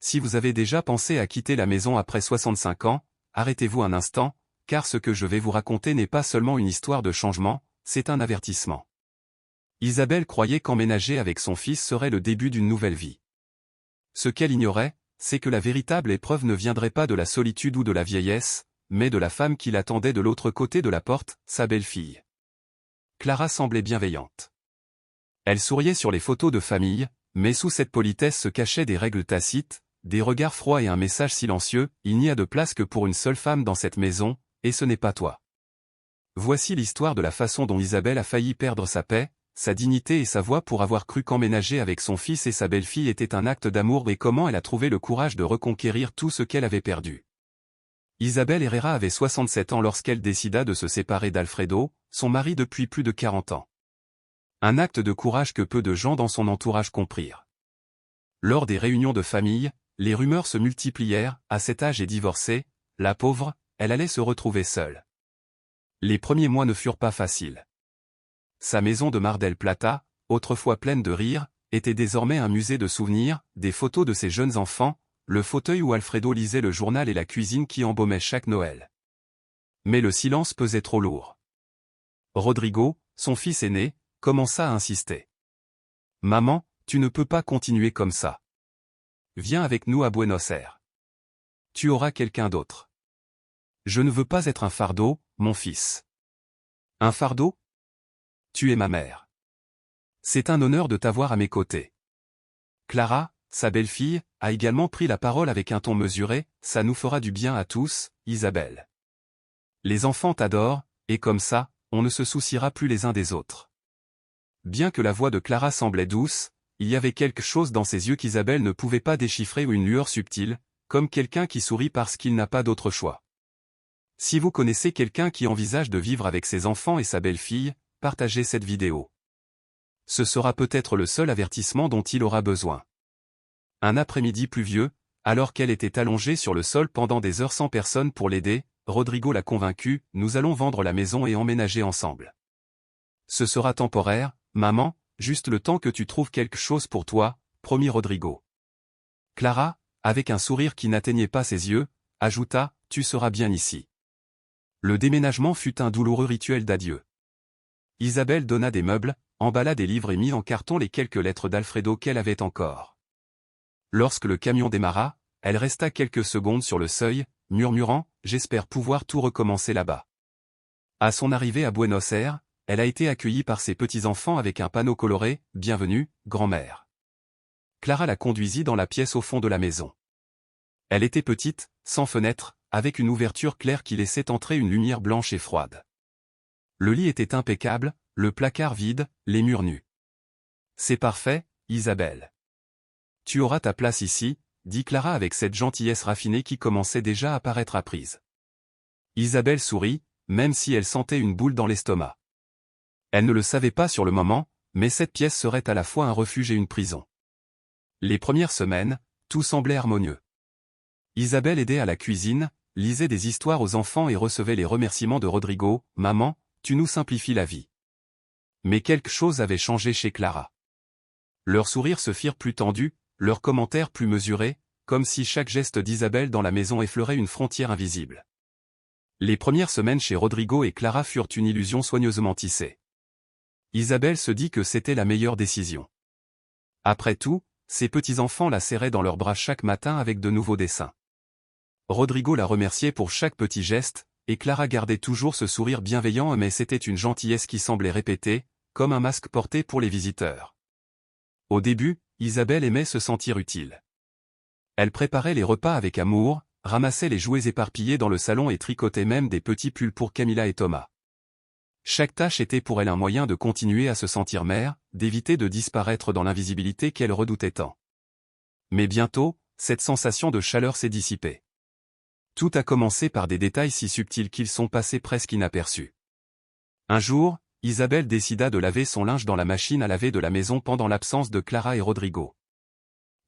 Si vous avez déjà pensé à quitter la maison après 65 ans, arrêtez-vous un instant, car ce que je vais vous raconter n'est pas seulement une histoire de changement, c'est un avertissement. Isabelle croyait qu'emménager avec son fils serait le début d'une nouvelle vie. Ce qu'elle ignorait, c'est que la véritable épreuve ne viendrait pas de la solitude ou de la vieillesse, mais de la femme qui l'attendait de l'autre côté de la porte, sa belle-fille. Clara semblait bienveillante. Elle souriait sur les photos de famille, mais sous cette politesse se cachaient des règles tacites, des regards froids et un message silencieux: il n'y a de place que pour une seule femme dans cette maison, et ce n'est pas toi. Voici l'histoire de la façon dont Isabelle a failli perdre sa paix, sa dignité et sa voix pour avoir cru qu'emménager avec son fils et sa belle-fille était un acte d'amour, et comment elle a trouvé le courage de reconquérir tout ce qu'elle avait perdu. Isabelle Herrera avait 67 ans lorsqu'elle décida de se séparer d'Alfredo, son mari depuis plus de 40 ans. Un acte de courage que peu de gens dans son entourage comprirent. Lors des réunions de famille, les rumeurs se multiplièrent: à cet âge et divorcée, la pauvre, elle allait se retrouver seule. Les premiers mois ne furent pas faciles. Sa maison de Mar del Plata, autrefois pleine de rires, était désormais un musée de souvenirs, des photos de ses jeunes enfants, le fauteuil où Alfredo lisait le journal et la cuisine qui embaumaient chaque Noël. Mais le silence pesait trop lourd. Rodrigo, son fils aîné, commença à insister. « Maman, tu ne peux pas continuer comme ça. Viens avec nous à Buenos Aires. Tu auras quelqu'un d'autre. Je ne veux pas être un fardeau, mon fils. » Un fardeau? Tu es ma mère. C'est un honneur de t'avoir à mes côtés. Clara, sa belle-fille, a également pris la parole avec un ton mesuré: ça nous fera du bien à tous, Isabelle. Les enfants t'adorent, et comme ça, on ne se souciera plus les uns des autres. Bien que la voix de Clara semblait douce, il y avait quelque chose dans ses yeux qu'Isabelle ne pouvait pas déchiffrer, ou une lueur subtile, comme quelqu'un qui sourit parce qu'il n'a pas d'autre choix. Si vous connaissez quelqu'un qui envisage de vivre avec ses enfants et sa belle-fille, partagez cette vidéo. Ce sera peut-être le seul avertissement dont il aura besoin. Un après-midi pluvieux, alors qu'elle était allongée sur le sol pendant des heures sans personne pour l'aider, Rodrigo l'a convaincue: nous allons vendre la maison et emménager ensemble. Ce sera temporaire, maman, juste le temps que tu trouves quelque chose pour toi, promit Rodrigo. Clara, avec un sourire qui n'atteignait pas ses yeux, ajouta: tu seras bien ici. Le déménagement fut un douloureux rituel d'adieu. Isabelle donna des meubles, emballa des livres et mit en carton les quelques lettres d'Alfredo qu'elle avait encore. Lorsque le camion démarra, elle resta quelques secondes sur le seuil, murmurant: j'espère pouvoir tout recommencer là-bas. À son arrivée à Buenos Aires, elle a été accueillie par ses petits-enfants avec un panneau coloré: bienvenue, grand-mère. Clara la conduisit dans la pièce au fond de la maison. Elle était petite, sans fenêtre, avec une ouverture claire qui laissait entrer une lumière blanche et froide. Le lit était impeccable, le placard vide, les murs nus. C'est parfait, Isabelle. Tu auras ta place ici, dit Clara avec cette gentillesse raffinée qui commençait déjà à paraître apprise. Isabelle sourit, même si elle sentait une boule dans l'estomac. Elle ne le savait pas sur le moment, mais cette pièce serait à la fois un refuge et une prison. Les premières semaines, tout semblait harmonieux. Isabelle aidait à la cuisine, lisait des histoires aux enfants et recevait les remerciements de Rodrigo: maman, tu nous simplifies la vie. Mais quelque chose avait changé chez Clara. Leurs sourires se firent plus tendus, leurs commentaires plus mesurés, comme si chaque geste d'Isabelle dans la maison effleurait une frontière invisible. Les premières semaines chez Rodrigo et Clara furent une illusion soigneusement tissée. Isabelle se dit que c'était la meilleure décision. Après tout, ses petits-enfants la serraient dans leurs bras chaque matin avec de nouveaux dessins. Rodrigo la remerciait pour chaque petit geste, et Clara gardait toujours ce sourire bienveillant, mais c'était une gentillesse qui semblait répétée, comme un masque porté pour les visiteurs. Au début, Isabelle aimait se sentir utile. Elle préparait les repas avec amour, ramassait les jouets éparpillés dans le salon et tricotait même des petits pulls pour Camilla et Thomas. Chaque tâche était pour elle un moyen de continuer à se sentir mère, d'éviter de disparaître dans l'invisibilité qu'elle redoutait tant. Mais bientôt, cette sensation de chaleur s'est dissipée. Tout a commencé par des détails si subtils qu'ils sont passés presque inaperçus. Un jour, Isabelle décida de laver son linge dans la machine à laver de la maison pendant l'absence de Clara et Rodrigo.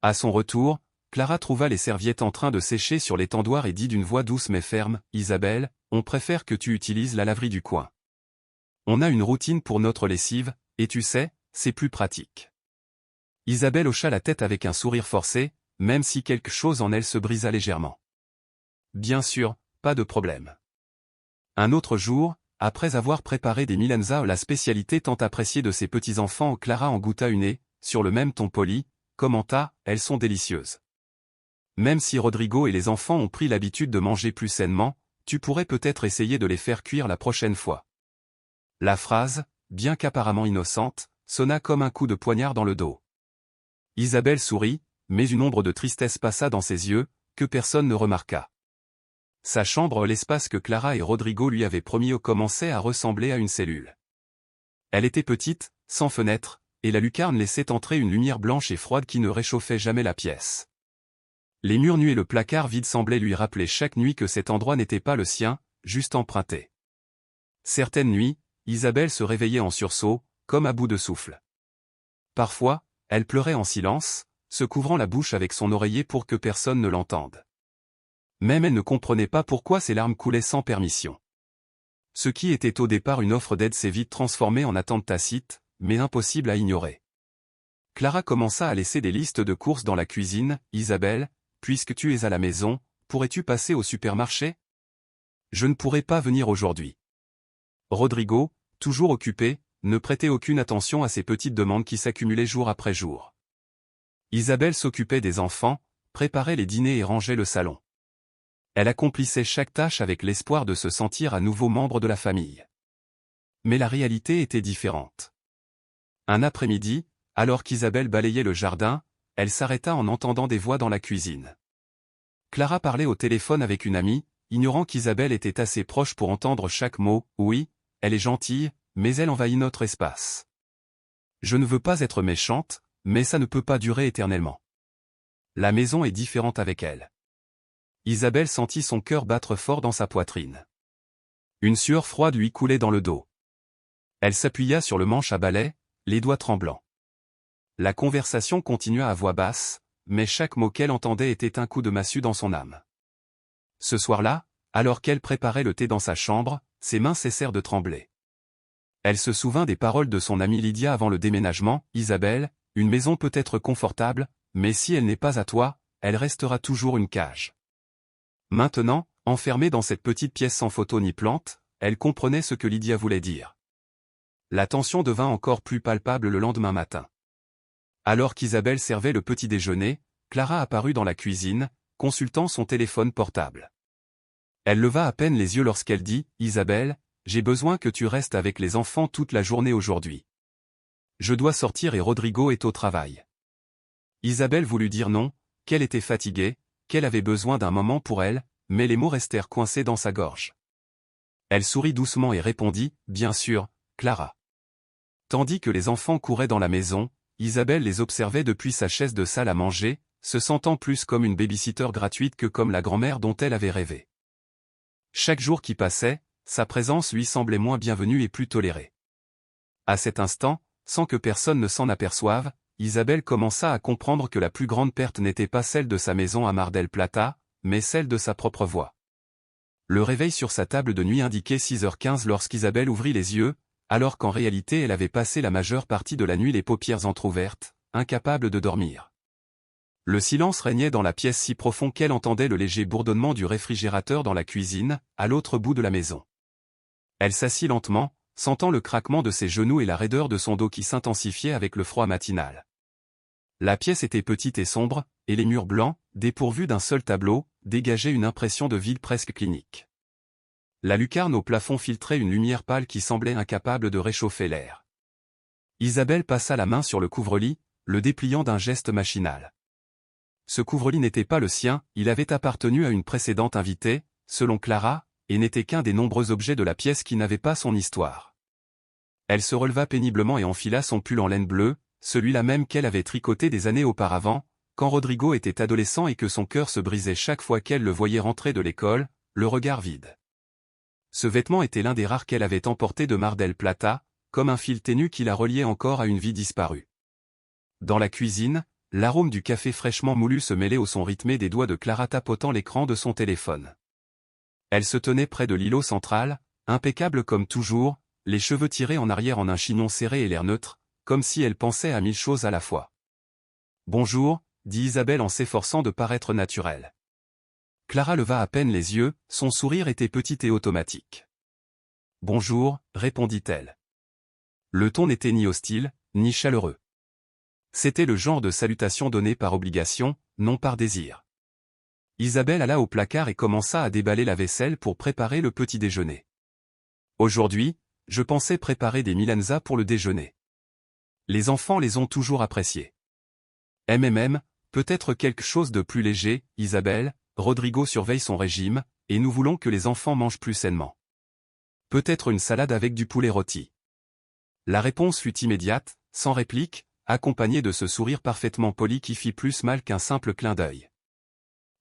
À son retour, Clara trouva les serviettes en train de sécher sur l'étendoir et dit d'une voix douce mais ferme: Isabelle, on préfère que tu utilises la laverie du coin. On a une routine pour notre lessive, et tu sais, c'est plus pratique. Isabelle hocha la tête avec un sourire forcé: même si quelque chose en elle se brisa légèrement. Bien sûr, pas de problème. Un autre jour, après avoir préparé des milanza, la spécialité tant appréciée de ses petits-enfants, Clara en goûta une et, sur le même ton poli, commenta, elles sont délicieuses. Même si Rodrigo et les enfants ont pris l'habitude de manger plus sainement, tu pourrais peut-être essayer de les faire cuire la prochaine fois. La phrase, bien qu'apparemment innocente, sonna comme un coup de poignard dans le dos. Isabelle sourit, mais une ombre de tristesse passa dans ses yeux, que personne ne remarqua. Sa chambre, l'espace que Clara et Rodrigo lui avaient promis, commençait à ressembler à une cellule. Elle était petite, sans fenêtre, et la lucarne laissait entrer une lumière blanche et froide qui ne réchauffait jamais la pièce. Les murs nus et le placard vide semblaient lui rappeler chaque nuit que cet endroit n'était pas le sien, juste emprunté. Certaines nuits, Isabelle se réveillait en sursaut, comme à bout de souffle. Parfois, elle pleurait en silence, se couvrant la bouche avec son oreiller pour que personne ne l'entende. Même elle ne comprenait pas pourquoi ses larmes coulaient sans permission. Ce qui était au départ une offre d'aide s'est vite transformé en attente tacite, mais impossible à ignorer. Clara commença à laisser des listes de courses dans la cuisine. « Isabelle, puisque tu es à la maison, pourrais-tu passer au supermarché ? Je ne pourrai pas venir aujourd'hui. » Rodrigo, toujours occupé, ne prêtait aucune attention à ces petites demandes qui s'accumulaient jour après jour. Isabelle s'occupait des enfants, préparait les dîners et rangeait le salon. Elle accomplissait chaque tâche avec l'espoir de se sentir à nouveau membre de la famille. Mais la réalité était différente. Un après-midi, alors qu'Isabelle balayait le jardin, elle s'arrêta en entendant des voix dans la cuisine. Clara parlait au téléphone avec une amie, ignorant qu'Isabelle était assez proche pour entendre chaque mot. « Oui, elle est gentille, mais elle envahit notre espace. Je ne veux pas être méchante, mais ça ne peut pas durer éternellement. La maison est différente avec elle. » Isabelle sentit son cœur battre fort dans sa poitrine. Une sueur froide lui coulait dans le dos. Elle s'appuya sur le manche à balai, les doigts tremblants. La conversation continua à voix basse, mais chaque mot qu'elle entendait était un coup de massue dans son âme. Ce soir-là, alors qu'elle préparait le thé dans sa chambre, ses mains cessèrent de trembler. Elle se souvint des paroles de son amie Lydia avant le déménagement. « Isabelle, une maison peut être confortable, mais si elle n'est pas à toi, elle restera toujours une cage. » Maintenant, enfermée dans cette petite pièce sans photo ni plante, elle comprenait ce que Lydia voulait dire. La tension devint encore plus palpable le lendemain matin. Alors qu'Isabelle servait le petit déjeuner, Clara apparut dans la cuisine, consultant son téléphone portable. Elle leva à peine les yeux lorsqu'elle dit « Isabelle, j'ai besoin que tu restes avec les enfants toute la journée aujourd'hui. Je dois sortir et Rodrigo est au travail. » Isabelle voulut dire non, qu'elle était fatiguée, qu'elle avait besoin d'un moment pour elle, mais les mots restèrent coincés dans sa gorge. Elle sourit doucement et répondit « Bien sûr, Clara. » Tandis que les enfants couraient dans la maison, Isabelle les observait depuis sa chaise de salle à manger, se sentant plus comme une baby-sitter gratuite que comme la grand-mère dont elle avait rêvé. Chaque jour qui passait, sa présence lui semblait moins bienvenue et plus tolérée. À cet instant, sans que personne ne s'en aperçoive, Isabelle commença à comprendre que la plus grande perte n'était pas celle de sa maison à Mar del Plata, mais celle de sa propre voix. Le réveil sur sa table de nuit indiquait 6h15 lorsqu'Isabelle ouvrit les yeux, alors qu'en réalité elle avait passé la majeure partie de la nuit les paupières entr'ouvertes, incapable de dormir. Le silence régnait dans la pièce si profond qu'elle entendait le léger bourdonnement du réfrigérateur dans la cuisine, à l'autre bout de la maison. Elle s'assit lentement, sentant le craquement de ses genoux et la raideur de son dos qui s'intensifiait avec le froid matinal. La pièce était petite et sombre, et les murs blancs, dépourvus d'un seul tableau, dégageaient une impression de vide presque clinique. La lucarne au plafond filtrait une lumière pâle qui semblait incapable de réchauffer l'air. Isabelle passa la main sur le couvre-lit, le dépliant d'un geste machinal. Ce couvre-lit n'était pas le sien, il avait appartenu à une précédente invitée, selon Clara, et n'était qu'un des nombreux objets de la pièce qui n'avaient pas son histoire. Elle se releva péniblement et enfila son pull en laine bleue, celui-là même qu'elle avait tricoté des années auparavant, quand Rodrigo était adolescent et que son cœur se brisait chaque fois qu'elle le voyait rentrer de l'école, le regard vide. Ce vêtement était l'un des rares qu'elle avait emporté de Mar del Plata, comme un fil ténu qui la reliait encore à une vie disparue. Dans la cuisine, l'arôme du café fraîchement moulu se mêlait au son rythmé des doigts de Clara tapotant l'écran de son téléphone. Elle se tenait près de l'îlot central, impeccable comme toujours, les cheveux tirés en arrière en un chignon serré et l'air neutre, comme si elle pensait à 1000 choses à la fois. « Bonjour, dit Isabelle en s'efforçant de paraître naturelle. Clara leva à peine les yeux, son sourire était petit et automatique. Bonjour, répondit-elle. Le ton n'était ni hostile, ni chaleureux. C'était le genre de salutation donnée par obligation, non par désir. Isabelle alla au placard et commença à déballer la vaisselle pour préparer le petit déjeuner. Aujourd'hui, je pensais préparer des milanzas pour le déjeuner. Les enfants les ont toujours appréciés. Peut-être quelque chose de plus léger, Isabelle, Rodrigo surveille son régime, et nous voulons que les enfants mangent plus sainement. Peut-être une salade avec du poulet rôti. La réponse fut immédiate, sans réplique, accompagnée de ce sourire parfaitement poli qui fit plus mal qu'un simple clin d'œil.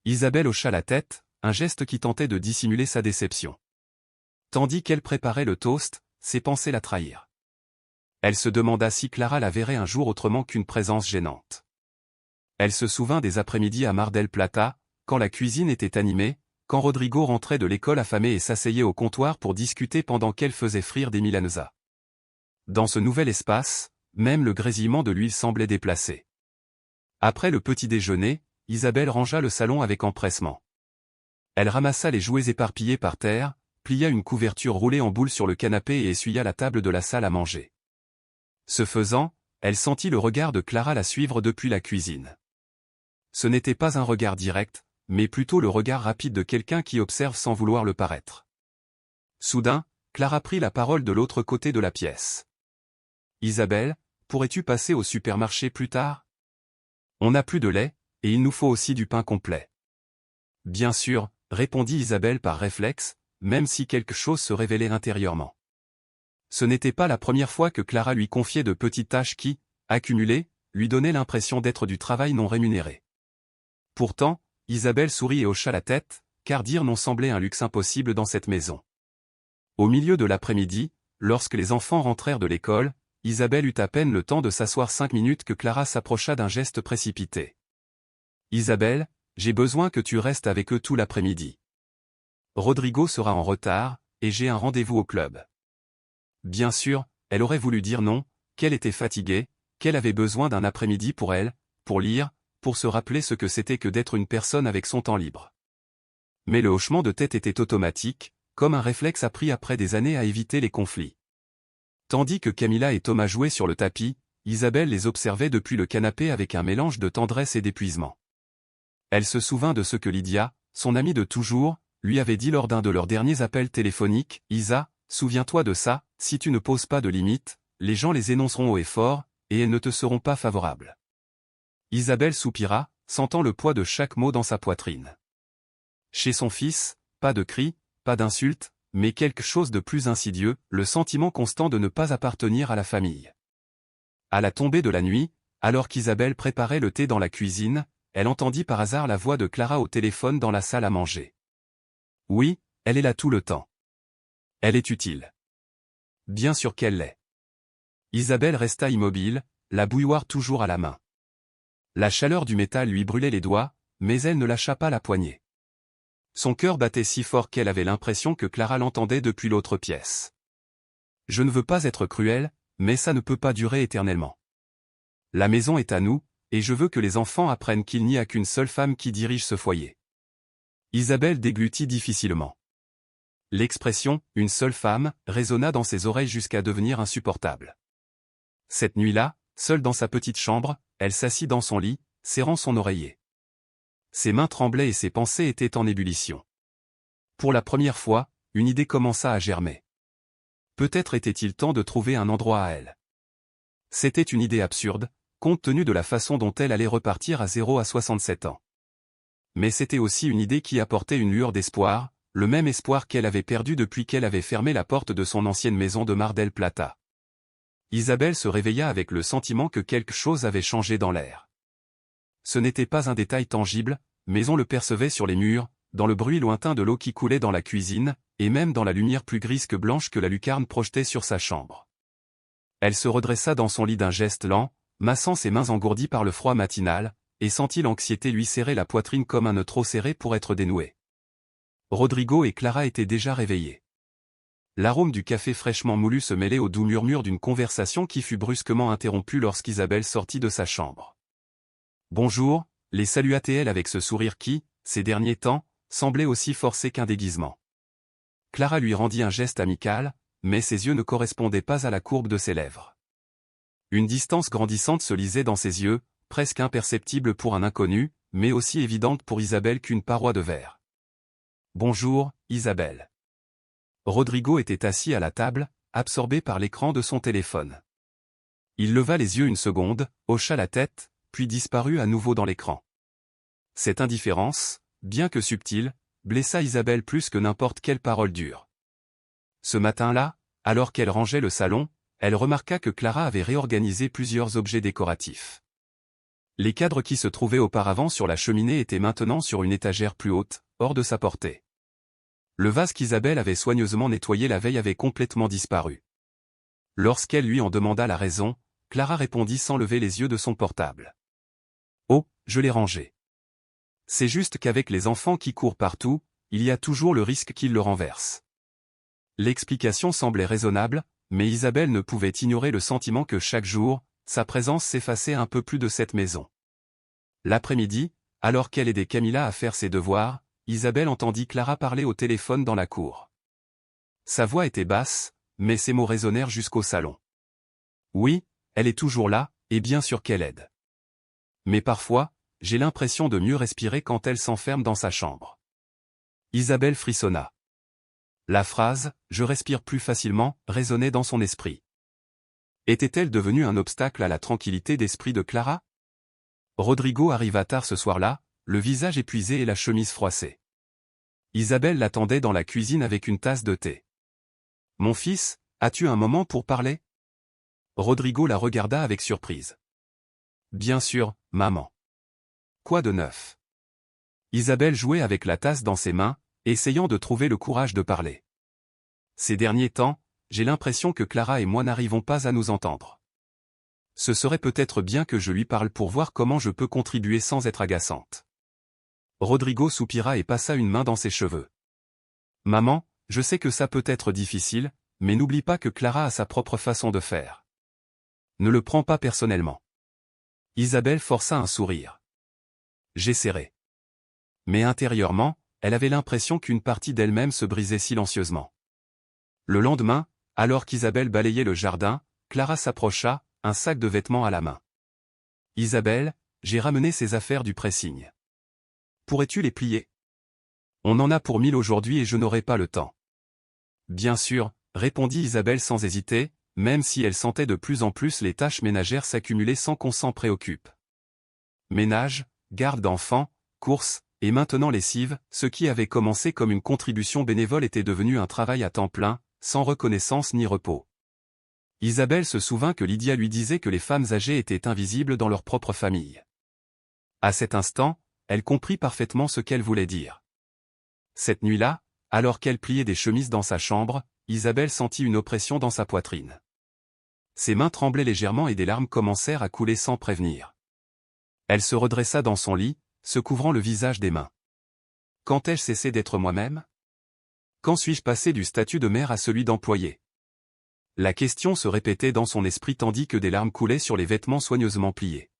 Isabelle hocha la tête, un geste qui tentait de dissimuler sa déception. Tandis qu'elle préparait le toast, ses pensées la trahirent. Elle se demanda si Clara la verrait un jour autrement qu'une présence gênante. Elle se souvint des après-midi à Mar del Plata, quand la cuisine était animée, quand Rodrigo rentrait de l'école affamé et s'asseyait au comptoir pour discuter pendant qu'elle faisait frire des milanzas. Dans ce nouvel espace, même le grésillement de l'huile semblait déplacé. Après le petit déjeuner, Isabelle rangea le salon avec empressement. Elle ramassa les jouets éparpillés par terre, plia une couverture roulée en boule sur le canapé et essuya la table de la salle à manger. Ce faisant, elle sentit le regard de Clara la suivre depuis la cuisine. Ce n'était pas un regard direct, mais plutôt le regard rapide de quelqu'un qui observe sans vouloir le paraître. Soudain, Clara prit la parole de l'autre côté de la pièce. « Isabelle, pourrais-tu passer au supermarché plus tard? On n'a plus de lait, et il nous faut aussi du pain complet. » « Bien sûr, » répondit Isabelle par réflexe, même si quelque chose se révélait intérieurement. Ce n'était pas la première fois que Clara lui confiait de petites tâches qui, accumulées, lui donnaient l'impression d'être du travail non rémunéré. Pourtant, Isabelle sourit et hocha la tête, car dire non semblait un luxe impossible dans cette maison. Au milieu de l'après-midi, lorsque les enfants rentrèrent de l'école, Isabelle eut à peine le temps de s'asseoir 5 minutes que Clara s'approcha d'un geste précipité. « Isabelle, j'ai besoin que tu restes avec eux tout l'après-midi. Rodrigo sera en retard, et j'ai un rendez-vous au club. » Bien sûr, elle aurait voulu dire non, qu'elle était fatiguée, qu'elle avait besoin d'un après-midi pour elle, pour lire, pour se rappeler ce que c'était que d'être une personne avec son temps libre. Mais le hochement de tête était automatique, comme un réflexe appris après des années à éviter les conflits. Tandis que Camilla et Thomas jouaient sur le tapis, Isabelle les observait depuis le canapé avec un mélange de tendresse et d'épuisement. Elle se souvint de ce que Lydia, son amie de toujours, lui avait dit lors d'un de leurs derniers appels téléphoniques. « Isa, souviens-toi de ça, si tu ne poses pas de limites, les gens les énonceront haut et fort, et elles ne te seront pas favorables. » Isabelle soupira, sentant le poids de chaque mot dans sa poitrine. Chez son fils, pas de cris, pas d'insultes, mais quelque chose de plus insidieux, le sentiment constant de ne pas appartenir à la famille. À la tombée de la nuit, alors qu'Isabelle préparait le thé dans la cuisine, elle entendit par hasard la voix de Clara au téléphone dans la salle à manger. Oui, elle est là tout le temps. Elle est utile. Bien sûr qu'elle l'est. Isabelle resta immobile, la bouilloire toujours à la main. La chaleur du métal lui brûlait les doigts, mais elle ne lâcha pas la poignée. Son cœur battait si fort qu'elle avait l'impression que Clara l'entendait depuis l'autre pièce. « Je ne veux pas être cruel, mais ça ne peut pas durer éternellement. La maison est à nous, et je veux que les enfants apprennent qu'il n'y a qu'une seule femme qui dirige ce foyer. » Isabelle déglutit difficilement. L'expression « une seule femme » résonna dans ses oreilles jusqu'à devenir insupportable. Cette nuit-là, seule dans sa petite chambre, elle s'assit dans son lit, serrant son oreiller. Ses mains tremblaient et ses pensées étaient en ébullition. Pour la première fois, une idée commença à germer. Peut-être était-il temps de trouver un endroit à elle. C'était une idée absurde, compte tenu de la façon dont elle allait repartir à 0 à 67 ans. Mais c'était aussi une idée qui apportait une lueur d'espoir, le même espoir qu'elle avait perdu depuis qu'elle avait fermé la porte de son ancienne maison de Mar del Plata. Isabelle se réveilla avec le sentiment que quelque chose avait changé dans l'air. Ce n'était pas un détail tangible, mais on le percevait sur les murs, dans le bruit lointain de l'eau qui coulait dans la cuisine, et même dans la lumière plus grise que blanche que la lucarne projetait sur sa chambre. Elle se redressa dans son lit d'un geste lent, massant ses mains engourdies par le froid matinal, et sentit l'anxiété lui serrer la poitrine comme un nœud trop serré pour être dénoué. Rodrigo et Clara étaient déjà réveillés. L'arôme du café fraîchement moulu se mêlait au doux murmure d'une conversation qui fut brusquement interrompue lorsqu'Isabelle sortit de sa chambre. « Bonjour, Les salua-t-elle avec ce sourire qui, ces derniers temps, semblait aussi forcé qu'un déguisement. Clara lui rendit un geste amical, mais ses yeux ne correspondaient pas à la courbe de ses lèvres. Une distance grandissante se lisait dans ses yeux, presque imperceptible pour un inconnu, mais aussi évidente pour Isabelle qu'une paroi de verre. « Bonjour, Isabelle. » Rodrigo était assis à la table, absorbé par l'écran de son téléphone. Il leva les yeux une seconde, hocha la tête, puis disparut à nouveau dans l'écran. Cette indifférence, bien que subtile, blessa Isabelle plus que n'importe quelle parole dure. Ce matin-là, alors qu'elle rangeait le salon, elle remarqua que Clara avait réorganisé plusieurs objets décoratifs. Les cadres qui se trouvaient auparavant sur la cheminée étaient maintenant sur une étagère plus haute, hors de sa portée. Le vase qu'Isabelle avait soigneusement nettoyé la veille avait complètement disparu. Lorsqu'elle lui en demanda la raison, Clara répondit sans lever les yeux de son portable. « Oh, je l'ai rangé. C'est juste qu'avec les enfants qui courent partout, il y a toujours le risque qu'ils le renversent. » L'explication semblait raisonnable, mais Isabelle ne pouvait ignorer le sentiment que chaque jour, sa présence s'effaçait un peu plus de cette maison. L'après-midi, alors qu'elle aidait Camilla à faire ses devoirs, Isabelle entendit Clara parler au téléphone dans la cour. Sa voix était basse, mais ses mots résonnèrent jusqu'au salon. « Oui, elle est toujours là, et bien sûr qu'elle aide. Mais parfois, j'ai l'impression de mieux respirer quand elle s'enferme dans sa chambre. » Isabelle frissonna. La phrase « je respire plus facilement » résonnait dans son esprit. Était-elle devenue un obstacle à la tranquillité d'esprit de Clara? Rodrigo arriva tard ce soir-là, le visage épuisé et la chemise froissée. Isabelle l'attendait dans la cuisine avec une tasse de thé. « Mon fils, as-tu un moment pour parler ?» Rodrigo la regarda avec surprise. « Bien sûr, maman. »« Quoi de neuf ?» Isabelle jouait avec la tasse dans ses mains, essayant de trouver le courage de parler. « Ces derniers temps, j'ai l'impression que Clara et moi n'arrivons pas à nous entendre. Ce serait peut-être bien que je lui parle pour voir comment je peux contribuer sans être agaçante. » Rodrigo soupira et passa une main dans ses cheveux. « Maman, je sais que ça peut être difficile, mais n'oublie pas que Clara a sa propre façon de faire. Ne le prends pas personnellement. » Isabelle força un sourire. « J'essaierai. » Mais intérieurement, elle avait l'impression qu'une partie d'elle-même se brisait silencieusement. Le lendemain, alors qu'Isabelle balayait le jardin, Clara s'approcha, un sac de vêtements à la main. « Isabelle, j'ai ramené ces affaires du pressing. Pourrais-tu les plier? On en a pour 1000 aujourd'hui et je n'aurai pas le temps. » « Bien sûr, » répondit Isabelle sans hésiter, même si elle sentait de plus en plus les tâches ménagères s'accumuler sans qu'on s'en préoccupe. Ménage, garde d'enfants, courses, et maintenant lessive, ce qui avait commencé comme une contribution bénévole était devenu un travail à temps plein, sans reconnaissance ni repos. Isabelle se souvint que Lydia lui disait que les femmes âgées étaient invisibles dans leur propre famille. À cet instant, elle comprit parfaitement ce qu'elle voulait dire. Cette nuit-là, alors qu'elle pliait des chemises dans sa chambre, Isabelle sentit une oppression dans sa poitrine. Ses mains tremblaient légèrement et des larmes commencèrent à couler sans prévenir. Elle se redressa dans son lit, se couvrant le visage des mains. Quand ai-je cessé d'être moi-même? Quand suis-je passé du statut de mère à celui d'employé? La question se répétait dans son esprit tandis que des larmes coulaient sur les vêtements soigneusement pliés.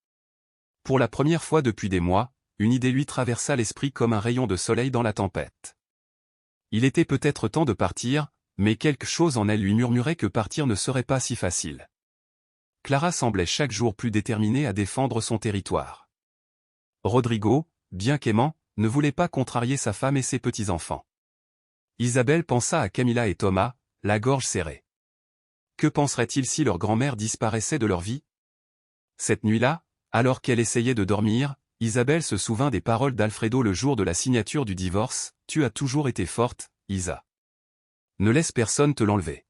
Pour la première fois depuis des mois, une idée lui traversa l'esprit comme un rayon de soleil dans la tempête. Il était peut-être temps de partir, mais quelque chose en elle lui murmurait que partir ne serait pas si facile. Clara semblait chaque jour plus déterminée à défendre son territoire. Rodrigo, bien qu'aimant, ne voulait pas contrarier sa femme et ses petits-enfants. Isabelle pensa à Camilla et Thomas, la gorge serrée. Que penseraient-ils si leur grand-mère disparaissait de leur vie? Cette nuit-là, alors qu'elle essayait de dormir, Isabelle se souvint des paroles d'Alfredo le jour de la signature du divorce, « Tu as toujours été forte, Isa. Ne laisse personne te l'enlever. »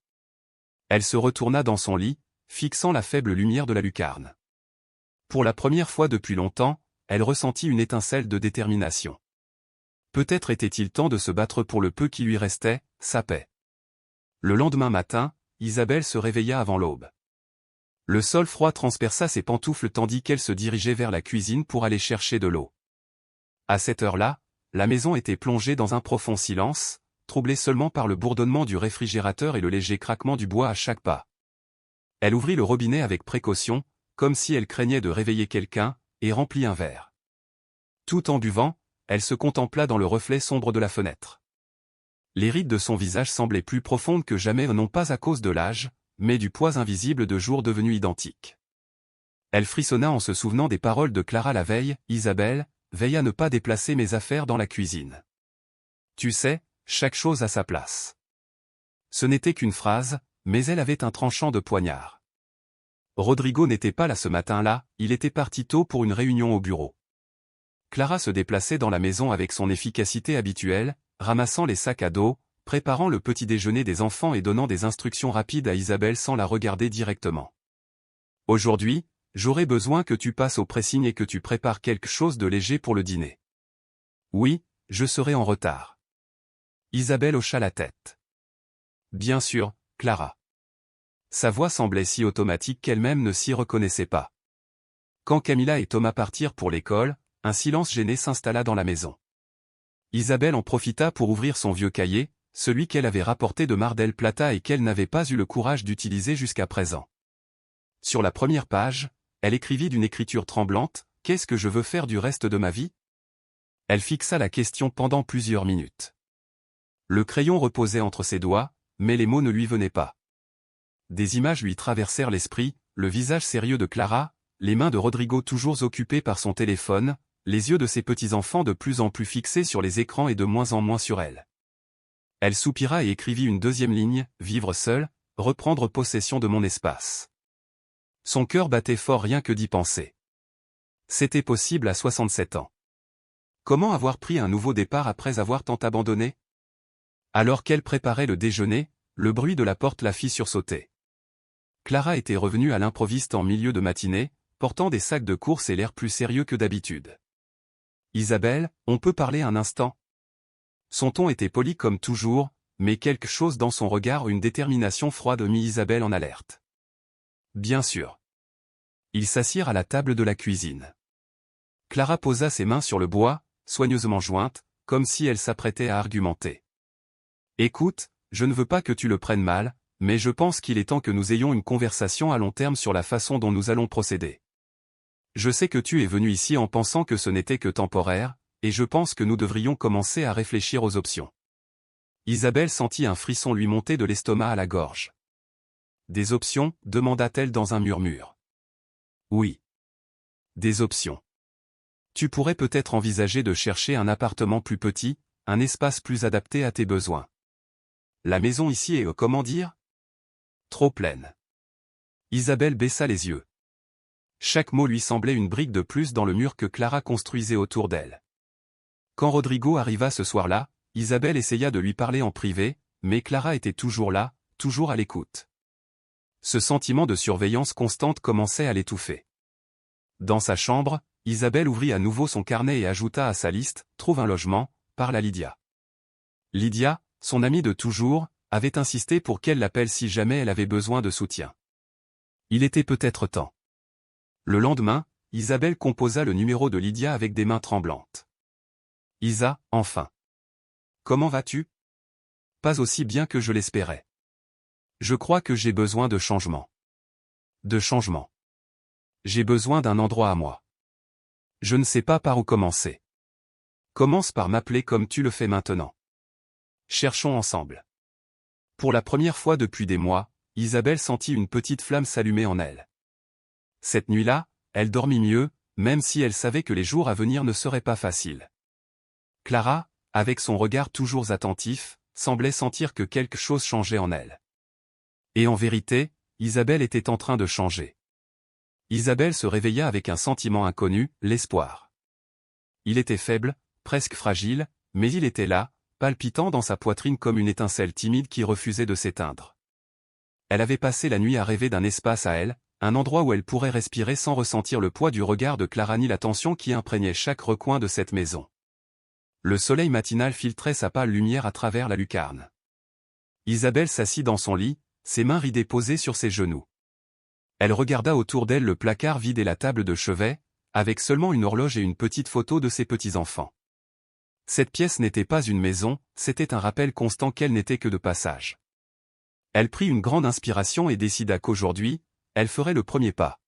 Elle se retourna dans son lit, fixant la faible lumière de la lucarne. Pour la première fois depuis longtemps, elle ressentit une étincelle de détermination. Peut-être était-il temps de se battre pour le peu qui lui restait, sa paix. Le lendemain matin, Isabelle se réveilla avant l'aube. Le sol froid transperça ses pantoufles tandis qu'elle se dirigeait vers la cuisine pour aller chercher de l'eau. À cette heure-là, la maison était plongée dans un profond silence, troublé seulement par le bourdonnement du réfrigérateur et le léger craquement du bois à chaque pas. Elle ouvrit le robinet avec précaution, comme si elle craignait de réveiller quelqu'un, et remplit un verre. Tout en buvant, elle se contempla dans le reflet sombre de la fenêtre. Les rides de son visage semblaient plus profondes que jamais, non pas à cause de l'âge, mais du poids invisible de jours devenus identiques. Elle frissonna en se souvenant des paroles de Clara la veille. « Isabelle, veille à ne pas déplacer mes affaires dans la cuisine. Tu sais, chaque chose a sa place. » Ce n'était qu'une phrase, mais elle avait un tranchant de poignard. Rodrigo n'était pas là ce matin-là, il était parti tôt pour une réunion au bureau. Clara se déplaçait dans la maison avec son efficacité habituelle, ramassant les sacs à dos, préparant le petit déjeuner des enfants et donnant des instructions rapides à Isabelle sans la regarder directement. « Aujourd'hui, j'aurai besoin que tu passes au pressing et que tu prépares quelque chose de léger pour le dîner. »« Oui, je serai en retard. » Isabelle hocha la tête. « Bien sûr, Clara. » Sa voix semblait si automatique qu'elle-même ne s'y reconnaissait pas. Quand Camilla et Thomas partirent pour l'école, un silence gêné s'installa dans la maison. Isabelle en profita pour ouvrir son vieux cahier, celui qu'elle avait rapporté de Mar del Plata et qu'elle n'avait pas eu le courage d'utiliser jusqu'à présent. Sur la première page, elle écrivit d'une écriture tremblante, « Qu'est-ce que je veux faire du reste de ma vie ?» Elle fixa la question pendant plusieurs minutes. Le crayon reposait entre ses doigts, mais les mots ne lui venaient pas. Des images lui traversèrent l'esprit, le visage sérieux de Clara, les mains de Rodrigo toujours occupées par son téléphone, les yeux de ses petits-enfants de plus en plus fixés sur les écrans et de moins en moins sur elle. Elle soupira et écrivit une deuxième ligne, « Vivre seule, reprendre possession de mon espace. » Son cœur battait fort rien que d'y penser. C'était possible à 67 ans. Comment avoir pris un nouveau départ après avoir tant abandonné? Alors qu'elle préparait le déjeuner, le bruit de la porte la fit sursauter. Clara était revenue à l'improviste en milieu de matinée, portant des sacs de course et l'air plus sérieux que d'habitude. « Isabelle, on peut parler un instant ?» Son ton était poli comme toujours, mais quelque chose dans son regard, une détermination froide mit Isabelle en alerte. Bien sûr. Ils s'assirent à la table de la cuisine. Clara posa ses mains sur le bois, soigneusement jointes, comme si elle s'apprêtait à argumenter. « Écoute, je ne veux pas que tu le prennes mal, mais je pense qu'il est temps que nous ayons une conversation à long terme sur la façon dont nous allons procéder. Je sais que tu es venu ici en pensant que ce n'était que temporaire, et je pense que nous devrions commencer à réfléchir aux options. » Isabelle sentit un frisson lui monter de l'estomac à la gorge. « Des options » demanda-t-elle dans un murmure. « Oui. Des options. Tu pourrais peut-être envisager de chercher un appartement plus petit, un espace plus adapté à tes besoins. La maison ici est, comment dire? Trop pleine. » Isabelle baissa les yeux. Chaque mot lui semblait une brique de plus dans le mur que Clara construisait autour d'elle. Quand Rodrigo arriva ce soir-là, Isabelle essaya de lui parler en privé, mais Clara était toujours là, toujours à l'écoute. Ce sentiment de surveillance constante commençait à l'étouffer. Dans sa chambre, Isabelle ouvrit à nouveau son carnet et ajouta à sa liste, « Trouve un logement, parle à Lydia. » Lydia, son amie de toujours, avait insisté pour qu'elle l'appelle si jamais elle avait besoin de soutien. Il était peut-être temps. Le lendemain, Isabelle composa le numéro de Lydia avec des mains tremblantes. « Isa, enfin. Comment vas-tu? » « Pas aussi bien que je l'espérais. Je crois que j'ai besoin de changement. De changement. J'ai besoin d'un endroit à moi. Je ne sais pas par où commencer. Commence par m'appeler comme tu le fais maintenant. Cherchons ensemble. » Pour la première fois depuis des mois, Isabelle sentit une petite flamme s'allumer en elle. Cette nuit-là, elle dormit mieux, même si elle savait que les jours à venir ne seraient pas faciles. Clara, avec son regard toujours attentif, semblait sentir que quelque chose changeait en elle. Et en vérité, Isabelle était en train de changer. Isabelle se réveilla avec un sentiment inconnu, l'espoir. Il était faible, presque fragile, mais il était là, palpitant dans sa poitrine comme une étincelle timide qui refusait de s'éteindre. Elle avait passé la nuit à rêver d'un espace à elle, un endroit où elle pourrait respirer sans ressentir le poids du regard de Clara ni la tension qui imprégnait chaque recoin de cette maison. Le soleil matinal filtrait sa pâle lumière à travers la lucarne. Isabelle s'assit dans son lit, ses mains ridées posées sur ses genoux. Elle regarda autour d'elle le placard vide et la table de chevet, avec seulement une horloge et une petite photo de ses petits-enfants. Cette pièce n'était pas une maison, c'était un rappel constant qu'elle n'était que de passage. Elle prit une grande inspiration et décida qu'aujourd'hui, elle ferait le premier pas.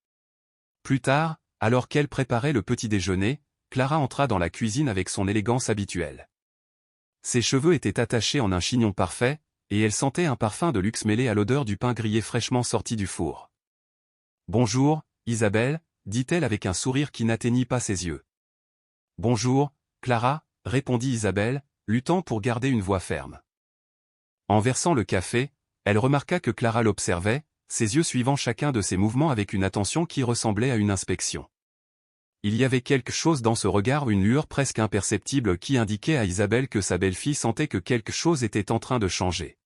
Plus tard, alors qu'elle préparait le petit déjeuner, Clara entra dans la cuisine avec son élégance habituelle. Ses cheveux étaient attachés en un chignon parfait, et elle sentait un parfum de luxe mêlé à l'odeur du pain grillé fraîchement sorti du four. « Bonjour, Isabelle » dit-elle avec un sourire qui n'atteignit pas ses yeux. « Bonjour, Clara » répondit Isabelle, luttant pour garder une voix ferme. En versant le café, elle remarqua que Clara l'observait, ses yeux suivant chacun de ses mouvements avec une attention qui ressemblait à une inspection. Il y avait quelque chose dans ce regard, une lueur presque imperceptible qui indiquait à Isabelle que sa belle-fille sentait que quelque chose était en train de changer.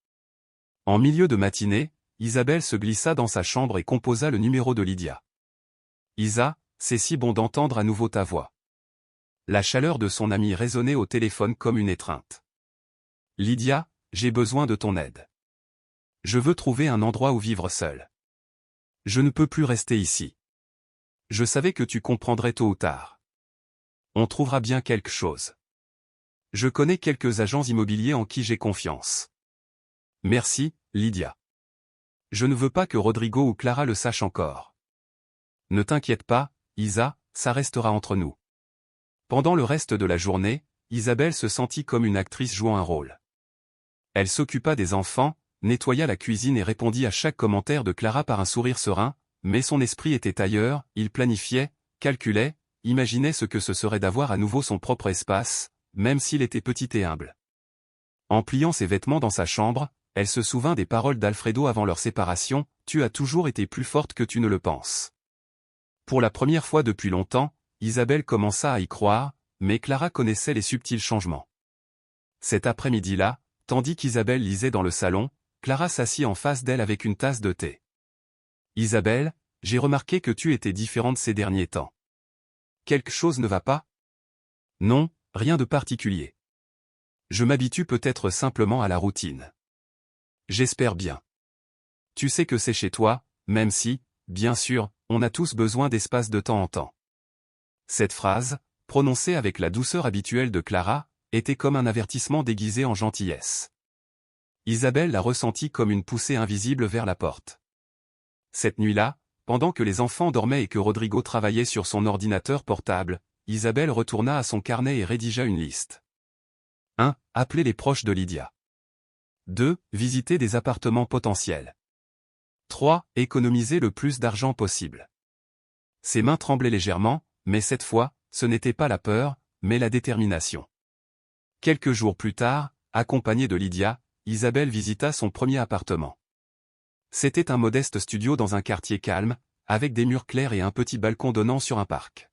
En milieu de matinée, Isabelle se glissa dans sa chambre et composa le numéro de Lydia. « Isa, c'est si bon d'entendre à nouveau ta voix. » La chaleur de son amie résonnait au téléphone comme une étreinte. « Lydia, j'ai besoin de ton aide. Je veux trouver un endroit où vivre seul. Je ne peux plus rester ici. Je savais que tu comprendrais tôt ou tard. On trouvera bien quelque chose. Je connais quelques agents immobiliers en qui j'ai confiance. Merci, Lydia. Je ne veux pas que Rodrigo ou Clara le sachent encore. Ne t'inquiète pas, Isa, ça restera entre nous. » Pendant le reste de la journée, Isabelle se sentit comme une actrice jouant un rôle. Elle s'occupa des enfants, nettoya la cuisine et répondit à chaque commentaire de Clara par un sourire serein, mais son esprit était ailleurs, il planifiait, calculait, imaginait ce que ce serait d'avoir à nouveau son propre espace, même s'il était petit et humble. En pliant ses vêtements dans sa chambre, elle se souvint des paroles d'Alfredo avant leur séparation, « Tu as toujours été plus forte que tu ne le penses. » Pour la première fois depuis longtemps, Isabelle commença à y croire, mais Clara connaissait les subtils changements. Cet après-midi-là, tandis qu'Isabelle lisait dans le salon, Clara s'assit en face d'elle avec une tasse de thé. « Isabelle, j'ai remarqué que tu étais différente ces derniers temps. Quelque chose ne va pas ? » ?»« Non, rien de particulier. Je m'habitue peut-être simplement à la routine. » »« J'espère bien. Tu sais que c'est chez toi, même si, bien sûr, on a tous besoin d'espace de temps en temps. » Cette phrase, prononcée avec la douceur habituelle de Clara, était comme un avertissement déguisé en gentillesse. Isabelle la ressentit comme une poussée invisible vers la porte. Cette nuit-là, pendant que les enfants dormaient et que Rodrigo travaillait sur son ordinateur portable, Isabelle retourna à son carnet et rédigea une liste. 1. Appeler les proches de Lydia. 2. Visiter des appartements potentiels. 3. Économiser le plus d'argent possible. Ses mains tremblaient légèrement, mais cette fois, ce n'était pas la peur, mais la détermination. Quelques jours plus tard, accompagnée de Lydia, Isabelle visita son premier appartement. C'était un modeste studio dans un quartier calme, avec des murs clairs et un petit balcon donnant sur un parc.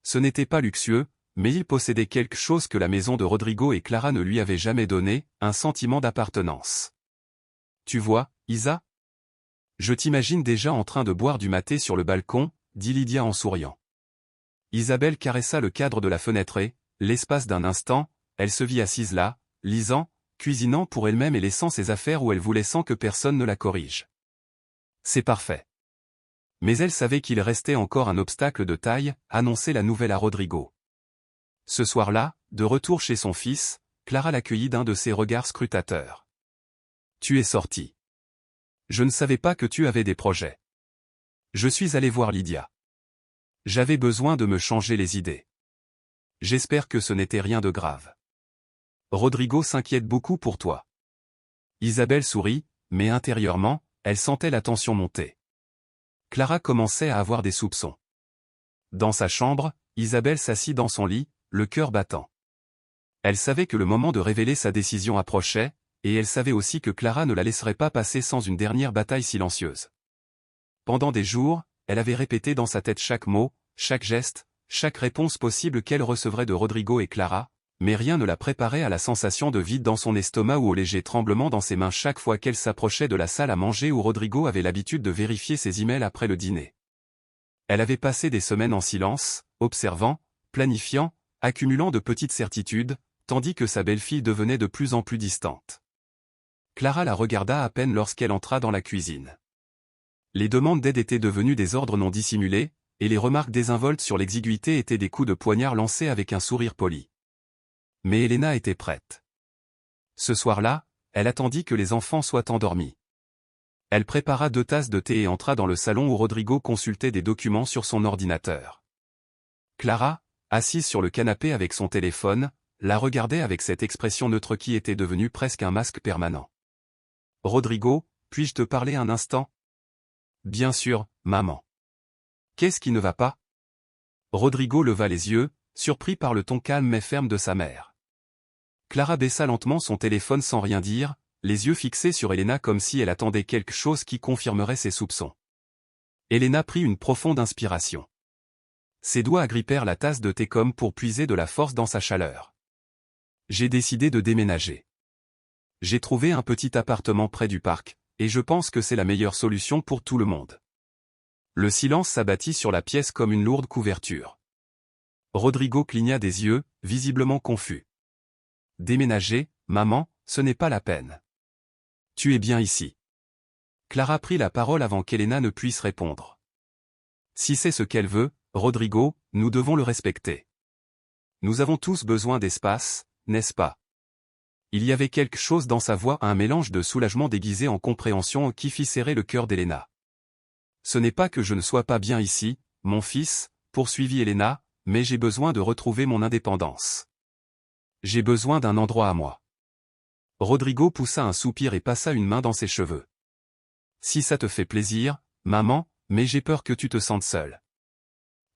Ce n'était pas luxueux, mais il possédait quelque chose que la maison de Rodrigo et Clara ne lui avaient jamais donné, un sentiment d'appartenance. « Tu vois, Isa ? Je t'imagine déjà en train de boire du maté sur le balcon, » dit Lydia en souriant. Isabelle caressa le cadre de la fenêtre et, l'espace d'un instant, elle se vit assise là, lisant, cuisinant pour elle-même et laissant ses affaires où elle voulait sans que personne ne la corrige. C'est parfait. Mais elle savait qu'il restait encore un obstacle de taille, annonçait la nouvelle à Rodrigo. Ce soir-là, de retour chez son fils, Clara l'accueillit d'un de ses regards scrutateurs. « Tu es sorti. Je ne savais pas que tu avais des projets. Je suis allé voir Lydia. J'avais besoin de me changer les idées. J'espère que ce n'était rien de grave. Rodrigo s'inquiète beaucoup pour toi. » Isabelle sourit, mais intérieurement, elle sentait la tension monter. Clara commençait à avoir des soupçons. Dans sa chambre, Isabelle s'assit dans son lit, le cœur battant. Elle savait que le moment de révéler sa décision approchait, et elle savait aussi que Clara ne la laisserait pas passer sans une dernière bataille silencieuse. Pendant des jours, elle avait répété dans sa tête chaque mot, chaque geste, chaque réponse possible qu'elle recevrait de Rodrigo et Clara, mais rien ne la préparait à la sensation de vide dans son estomac ou au léger tremblement dans ses mains chaque fois qu'elle s'approchait de la salle à manger où Rodrigo avait l'habitude de vérifier ses emails après le dîner. Elle avait passé des semaines en silence, observant, planifiant, accumulant de petites certitudes, tandis que sa belle-fille devenait de plus en plus distante. Clara la regarda à peine lorsqu'elle entra dans la cuisine. Les demandes d'aide étaient devenues des ordres non dissimulés, et les remarques désinvoltes sur l'exiguïté étaient des coups de poignard lancés avec un sourire poli. Mais Elena était prête. Ce soir-là, elle attendit que les enfants soient endormis. Elle prépara 2 tasses de thé et entra dans le salon où Rodrigo consultait des documents sur son ordinateur. « Clara, assise sur le canapé avec son téléphone, la regardait avec cette expression neutre qui était devenue presque un masque permanent. « Rodrigo, puis-je te parler un instant ?»« Bien sûr, maman. »« Qu'est-ce qui ne va pas ?» Rodrigo leva les yeux, surpris par le ton calme mais ferme de sa mère. Clara baissa lentement son téléphone sans rien dire, les yeux fixés sur Elena comme si elle attendait quelque chose qui confirmerait ses soupçons. Elena prit une profonde inspiration. Ses doigts agrippèrent la tasse de thé comme pour puiser de la force dans sa chaleur. « J'ai décidé de déménager. J'ai trouvé un petit appartement près du parc, et je pense que c'est la meilleure solution pour tout le monde. » Le silence s'abattit sur la pièce comme une lourde couverture. Rodrigo cligna des yeux, visiblement confus. « Déménager, maman, ce n'est pas la peine. Tu es bien ici. » Clara prit la parole avant qu'Elena ne puisse répondre. « Si c'est ce qu'elle veut, Rodrigo, nous devons le respecter. Nous avons tous besoin d'espace, n'est-ce pas ?» Il y avait quelque chose dans sa voix, un mélange de soulagement déguisé en compréhension qui fit serrer le cœur d'Elena. « Ce n'est pas que je ne sois pas bien ici, mon fils, poursuivit Elena, mais j'ai besoin de retrouver mon indépendance. J'ai besoin d'un endroit à moi. » Rodrigo poussa un soupir et passa une main dans ses cheveux. « Si ça te fait plaisir, maman, mais j'ai peur que tu te sentes seule.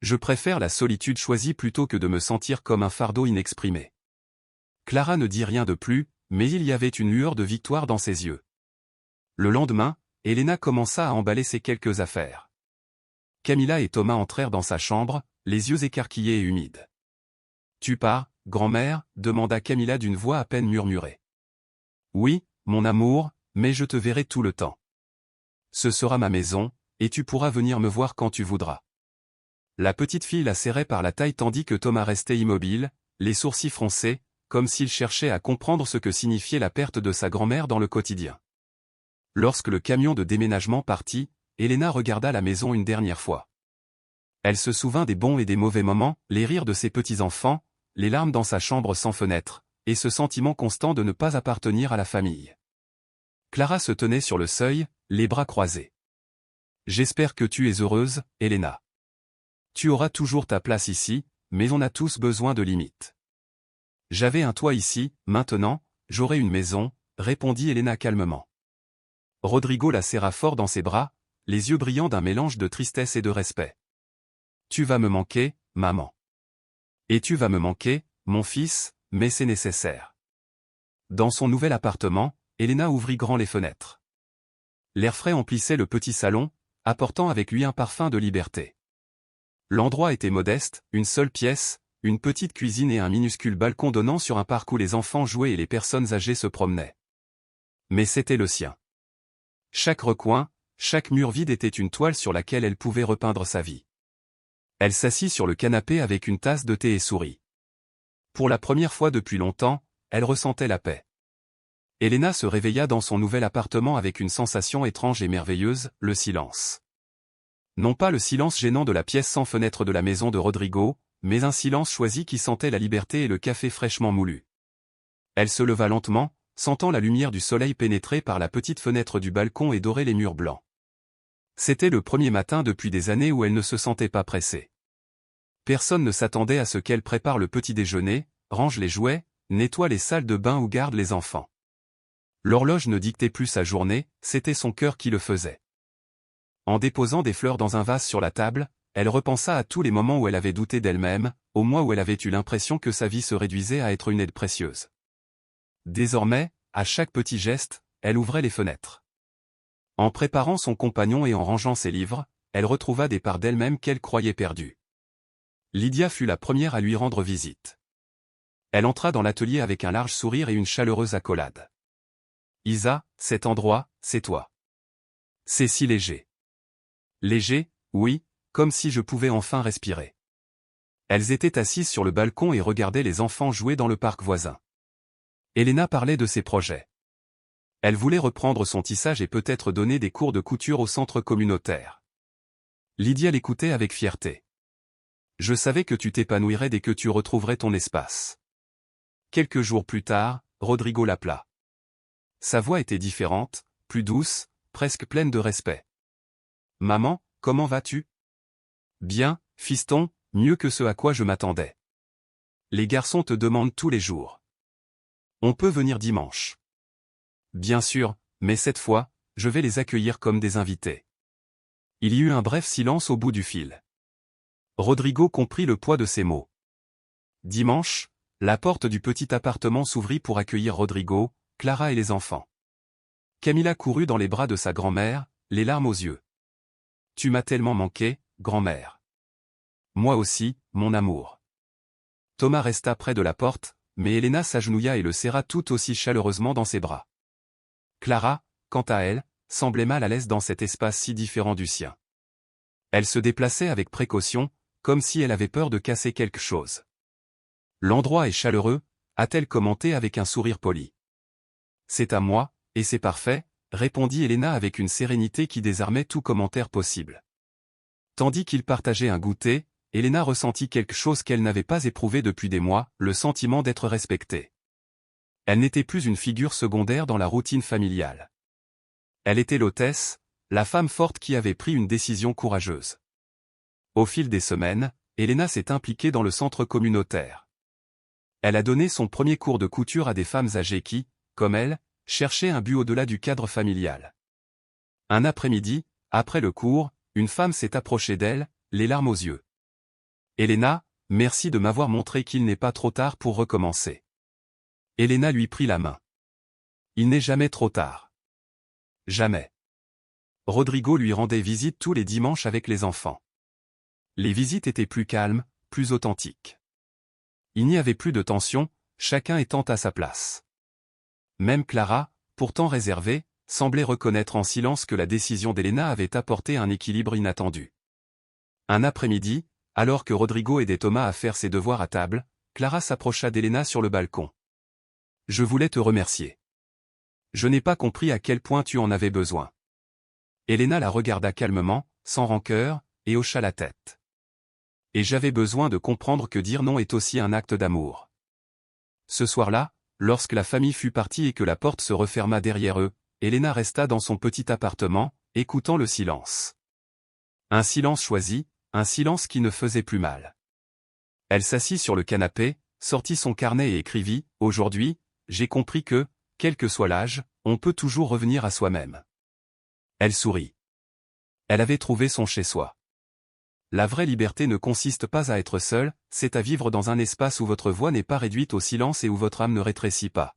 Je préfère la solitude choisie plutôt que de me sentir comme un fardeau inexprimé. » Clara ne dit rien de plus, mais il y avait une lueur de victoire dans ses yeux. Le lendemain, Elena commença à emballer ses quelques affaires. Camilla et Thomas entrèrent dans sa chambre, les yeux écarquillés et humides. « Tu pars, grand-mère » demanda Camilla d'une voix à peine murmurée. « Oui, mon amour, mais je te verrai tout le temps. Ce sera ma maison, et tu pourras venir me voir quand tu voudras. » La petite fille la serrait par la taille tandis que Thomas restait immobile, les sourcils froncés, comme s'il cherchait à comprendre ce que signifiait la perte de sa grand-mère dans le quotidien. Lorsque le camion de déménagement partit, Elena regarda la maison une dernière fois. Elle se souvint des bons et des mauvais moments, les rires de ses petits-enfants, les larmes dans sa chambre sans fenêtre, et ce sentiment constant de ne pas appartenir à la famille. Clara se tenait sur le seuil, les bras croisés. « J'espère que tu es heureuse, Elena. Tu auras toujours ta place ici, mais on a tous besoin de limites. » « J'avais un toit ici, maintenant, j'aurai une maison, » répondit Elena calmement. Rodrigo la serra fort dans ses bras, les yeux brillants d'un mélange de tristesse et de respect. « Tu vas me manquer, maman. Et tu vas me manquer, mon fils, mais c'est nécessaire. » Dans son nouvel appartement, Elena ouvrit grand les fenêtres. L'air frais emplissait le petit salon, apportant avec lui un parfum de liberté. L'endroit était modeste, une seule pièce, une petite cuisine et un minuscule balcon donnant sur un parc où les enfants jouaient et les personnes âgées se promenaient. Mais c'était le sien. Chaque recoin, chaque mur vide était une toile sur laquelle elle pouvait repeindre sa vie. Elle s'assit sur le canapé avec une tasse de thé et sourit. Pour la première fois depuis longtemps, elle ressentait la paix. Elena se réveilla dans son nouvel appartement avec une sensation étrange et merveilleuse, le silence. Non pas le silence gênant de la pièce sans fenêtre de la maison de Rodrigo, mais un silence choisi qui sentait la liberté et le café fraîchement moulu. Elle se leva lentement, sentant la lumière du soleil pénétrer par la petite fenêtre du balcon et dorer les murs blancs. C'était le premier matin depuis des années où elle ne se sentait pas pressée. Personne ne s'attendait à ce qu'elle prépare le petit déjeuner, range les jouets, nettoie les salles de bain ou garde les enfants. L'horloge ne dictait plus sa journée, c'était son cœur qui le faisait. En déposant des fleurs dans un vase sur la table, elle repensa à tous les moments où elle avait douté d'elle-même, aux mois où elle avait eu l'impression que sa vie se réduisait à être une aide précieuse. Désormais, à chaque petit geste, elle ouvrait les fenêtres. En préparant son compagnon et en rangeant ses livres, elle retrouva des parts d'elle-même qu'elle croyait perdues. Lydia fut la première à lui rendre visite. Elle entra dans l'atelier avec un large sourire et une chaleureuse accolade. « Isa, cet endroit, c'est toi. C'est si léger. » Léger, oui, comme si je pouvais enfin respirer. Elles étaient assises sur le balcon et regardaient les enfants jouer dans le parc voisin. Elena parlait de ses projets. Elle voulait reprendre son tissage et peut-être donner des cours de couture au centre communautaire. Lydia l'écoutait avec fierté. « Je savais que tu t'épanouirais dès que tu retrouverais ton espace. » Quelques jours plus tard, Rodrigo l'appela. Sa voix était différente, plus douce, presque pleine de respect. « Maman, comment vas-tu ? » « Bien, fiston, mieux que ce à quoi je m'attendais. » Les garçons te demandent tous les jours. On peut venir dimanche. Bien sûr, mais cette fois, je vais les accueillir comme des invités. Il y eut un bref silence au bout du fil. Rodrigo comprit le poids de ces mots. Dimanche, la porte du petit appartement s'ouvrit pour accueillir Rodrigo, Clara et les enfants. Camila courut dans les bras de sa grand-mère, les larmes aux yeux. « Tu m'as tellement manqué, grand-mère. »« Moi aussi, mon amour. » Thomas resta près de la porte, mais Elena s'agenouilla et le serra tout aussi chaleureusement dans ses bras. Clara, quant à elle, semblait mal à l'aise dans cet espace si différent du sien. Elle se déplaçait avec précaution, comme si elle avait peur de casser quelque chose. « L'endroit est chaleureux », a-t-elle commenté avec un sourire poli. « C'est à moi, et c'est parfait », répondit Elena avec une sérénité qui désarmait tout commentaire possible. Tandis qu'ils partageaient un goûter, Elena ressentit quelque chose qu'elle n'avait pas éprouvé depuis des mois, le sentiment d'être respectée. Elle n'était plus une figure secondaire dans la routine familiale. Elle était l'hôtesse, la femme forte qui avait pris une décision courageuse. Au fil des semaines, Elena s'est impliquée dans le centre communautaire. Elle a donné son premier cours de couture à des femmes âgées qui, comme elle, cherchaient un but au-delà du cadre familial. Un après-midi, après le cours, une femme s'est approchée d'elle, les larmes aux yeux. « Elena, merci de m'avoir montré qu'il n'est pas trop tard pour recommencer. » Elena lui prit la main. « Il n'est jamais trop tard. » Jamais. Rodrigo lui rendait visite tous les dimanches avec les enfants. Les visites étaient plus calmes, plus authentiques. Il n'y avait plus de tension, chacun étant à sa place. Même Clara, pourtant réservée, semblait reconnaître en silence que la décision d'Elena avait apporté un équilibre inattendu. Un après-midi, alors que Rodrigo aidait Thomas à faire ses devoirs à table, Clara s'approcha d'Elena sur le balcon. « Je voulais te remercier. Je n'ai pas compris à quel point tu en avais besoin. » Elena la regarda calmement, sans rancœur, et hocha la tête. « Et j'avais besoin de comprendre que dire non est aussi un acte d'amour. » Ce soir-là, lorsque la famille fut partie et que la porte se referma derrière eux, Elena resta dans son petit appartement, écoutant le silence. Un silence choisi, un silence qui ne faisait plus mal. Elle s'assit sur le canapé, sortit son carnet et écrivit « Aujourd'hui, j'ai compris que, quel que soit l'âge, on peut toujours revenir à soi-même. » Elle sourit. Elle avait trouvé son chez-soi. La vraie liberté ne consiste pas à être seule, c'est à vivre dans un espace où votre voix n'est pas réduite au silence et où votre âme ne rétrécit pas.